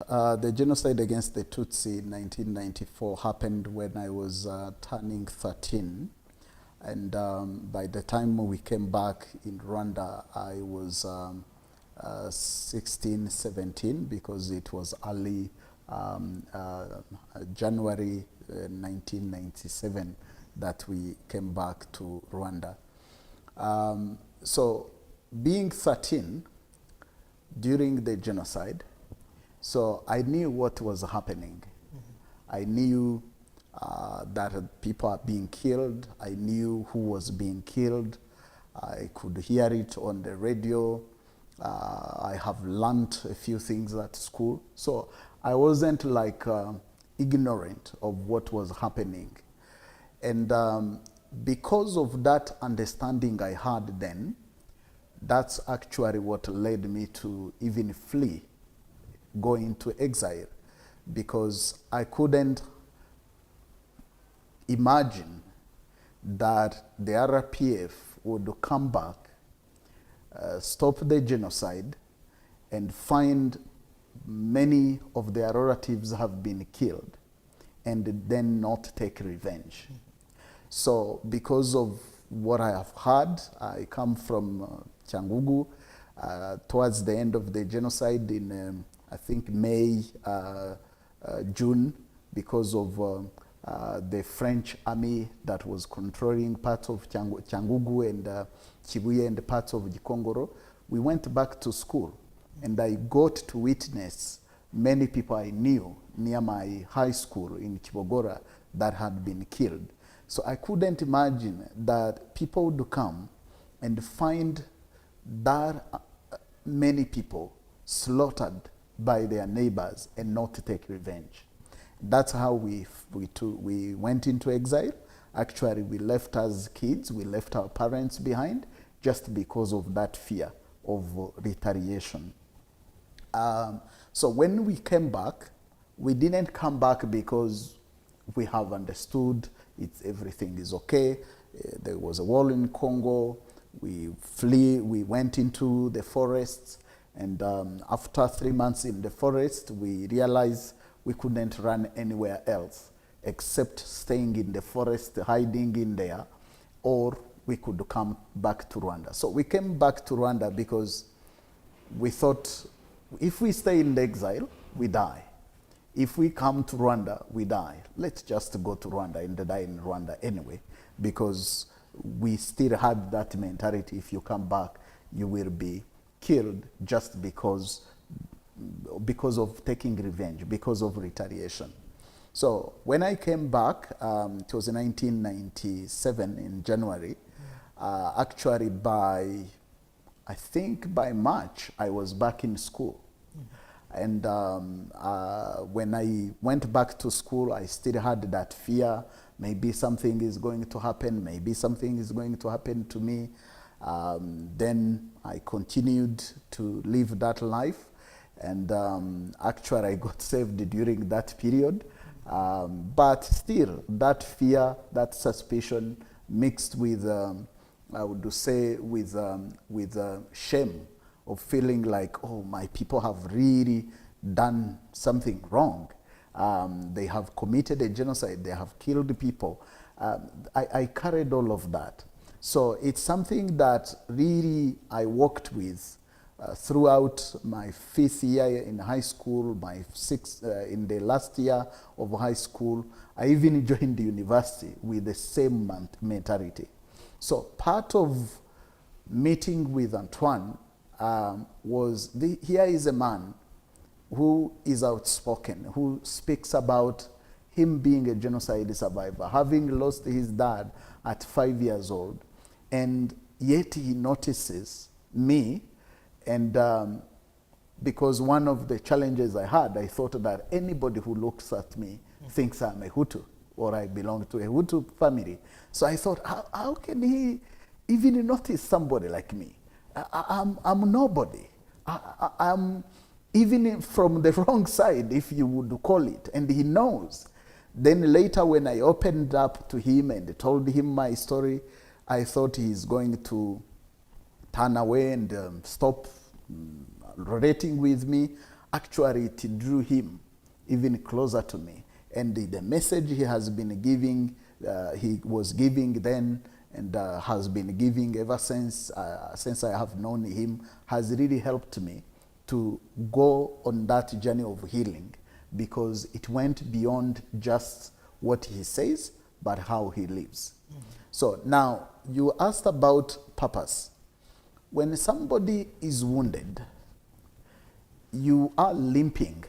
The genocide against the Tutsi in 1994 happened when I was turning 13. And by the time we came back in Rwanda, I was 16, 17, because it was early January 1997 that we came back to Rwanda. So being 13 during the genocide, so I knew what was happening. I knew that people are being killed. I knew who was being killed. I could hear it on the radio. I have learned a few things at school. So I wasn't like ignorant of what was happening. And because of that understanding I had then, that's actually what led me to even flee, go into exile, because I couldn't imagine that the RPF would come back, stop the genocide, and find many of their relatives have been killed, and then not take revenge. So because of what I have heard, I come from Cyangugu towards the end of the genocide in I think May, June, because of the French army that was controlling parts of Cyangugu and Kibuye and parts of Gikongoro. We went back to school, and I got to witness many people I knew near my high school in Kibogora that had been killed. So I couldn't imagine that people would come and find that many people slaughtered by their neighbors and not take revenge. That's how we went into exile. Actually, we left as kids, we left our parents behind just because of that fear of retaliation. So when we came back, we didn't come back because we have understood everything is okay. There was a war in Congo. We went into the forests, and after 3 months in the forest, we realized we couldn't run anywhere else except staying in the forest, hiding in there, or we could come back to Rwanda. So we came back to Rwanda because we thought if we stay in exile, we die. If we come to Rwanda, we die. Let's just go to Rwanda and die in Rwanda anyway, because we still had that mentality: if you come back, you will be killed just because of taking revenge, because of retaliation. So when I came back, it was in 1997 in January. Actually, I think by March, I was back in school. And when I went back to school, I still had that fear. Maybe something is going to happen. Maybe something is going to happen to me. Then I continued to live that life. And actually, I got saved during that period. But still, that fear, that suspicion mixed with, I would say, with shame of feeling like, oh, my people have really done something wrong. They have committed a genocide. They have killed people. I carried all of that. So it's something that really I worked with throughout my 5th year in high school, my 6th, in the last year of high school. I even joined the university with the same mentality. So part of meeting with Antoine was, here is a man who is outspoken, who speaks about him being a genocide survivor, having lost his dad at 5 years old, and yet he notices me. And because one of the challenges I had, I thought that anybody who looks at me thinks I'm a Hutu, or I belong to a Hutu family. So I thought, how can he even notice somebody like me? I'm nobody. I'm even from the wrong side, if you would call it, and he knows. Then later, when I opened up to him and told him my story, I thought he's going to turn away and stop relating with me. actually it drew him even closer to me. And the message he has been giving, he was giving then, and has been giving ever since I have known him, has really helped me to go on that journey of healing, because it went beyond just what he says, but how he lives. Mm-hmm. So now, you asked about purpose. When somebody is wounded, you are limping.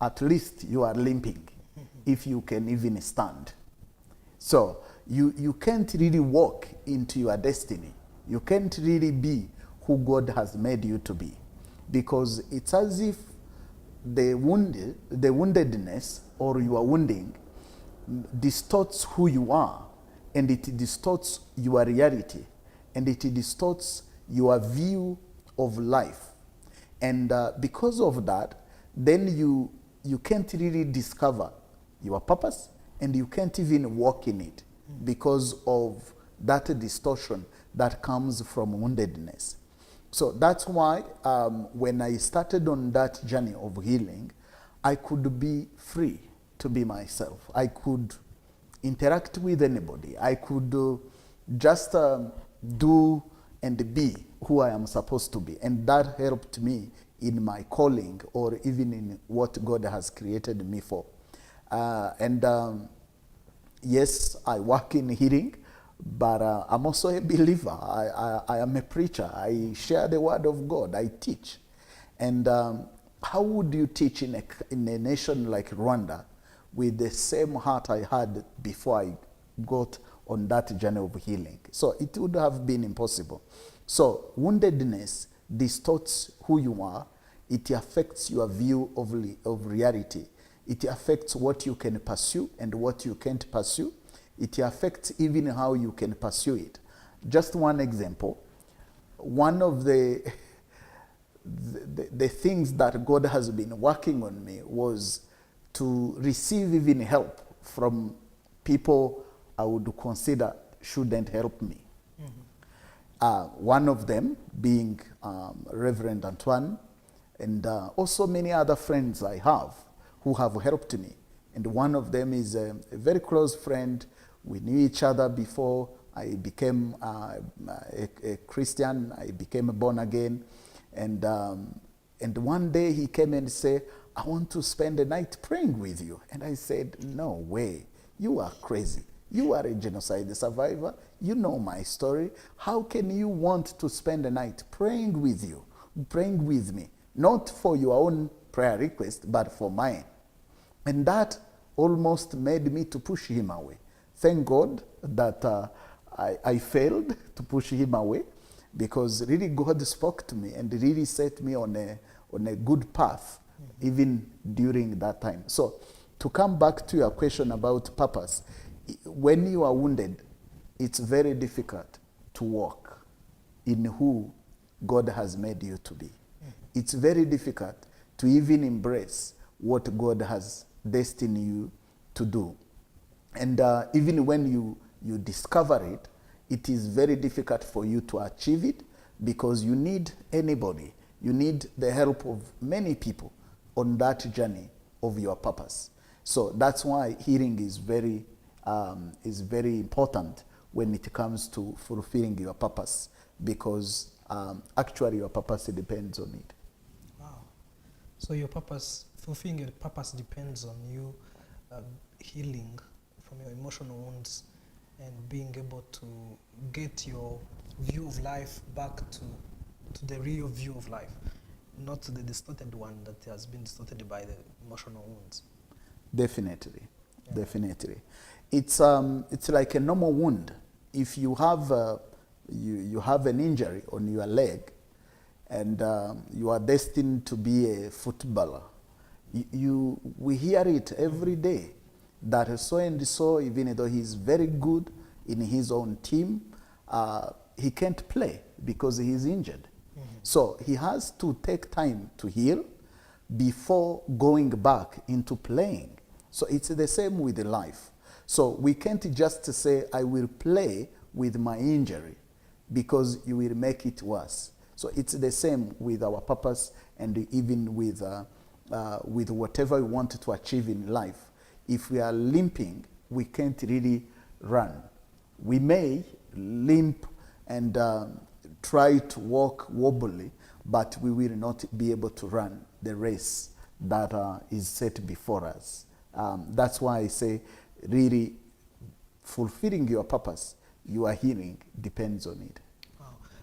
At least you are limping, if you can even stand. So you can't really walk into your destiny. You can't really be who God has made you to be, because it's as if the woundedness or your wounding distorts who you are, and it distorts your reality, and it distorts your view of life. And because of that, then you can't really discover your purpose, and you can't even walk in it because of that distortion that comes from woundedness. So that's why when I started on that journey of healing, I could be free to be myself. I could interact with anybody. I could just do and be who I am supposed to be. And that helped me in my calling, or even in what God has created me for. Yes, I work in healing, but I'm also a believer. I am a preacher. I share the word of God. I teach. And how would you teach in a nation like Rwanda with the same heart I had before I got on that journey of healing? So it would have been impossible. So woundedness distorts who you are. It affects your view of reality. It affects what you can pursue and what you can't pursue. It affects even how you can pursue it. Just one example. One of the things that God has been working on me was to receive even help from people I would consider shouldn't help me. Mm-hmm. One of them being Reverend Antoine, and also many other friends I have who have helped me. And one of them is a very close friend. We knew each other before I became a Christian. I became born again. And one day he came and said, I want to spend the night praying with you. And I said, no way, you are crazy. You are a genocide survivor. You know my story. How can you want to spend the night praying with you, praying with me? Not for your own prayer request, but for mine. And that almost made me to push him away. Thank God that I failed to push him away, because really God spoke to me and really set me on a good path, even during that time. So to come back to your question about purpose, when you are wounded, it's very difficult to walk in who God has made you to be. It's very difficult to even embrace what God has destined you to do. And even when you discover it, it is very difficult for you to achieve it, because you need anybody. You need the help of many people on that journey of your purpose. So that's why healing is very important when it comes to fulfilling your purpose, because actually your purpose depends on it. Wow. So your purpose, fulfilling your purpose depends on you healing from your emotional wounds and being able to get your view of life back to the real view of life, not the distorted one that has been distorted by the emotional wounds. Definitely, yeah. Definitely. It's like a normal wound. If you have you have an injury on your leg, and you are destined to be a footballer, we hear it every day that so and so, even though he's very good in his own team, he can't play because he's injured. Mm-hmm. So he has to take time to heal before going back into playing. So it's the same with life. So we can't just say, I will play with my injury, because you will make it worse. So it's the same with our purpose, and even with whatever we want to achieve in life. If we are limping, we can't really run. We may limp and try to walk wobbly, but we will not be able to run the race that is set before us. That's why I say, really, fulfilling your purpose, your healing depends on it.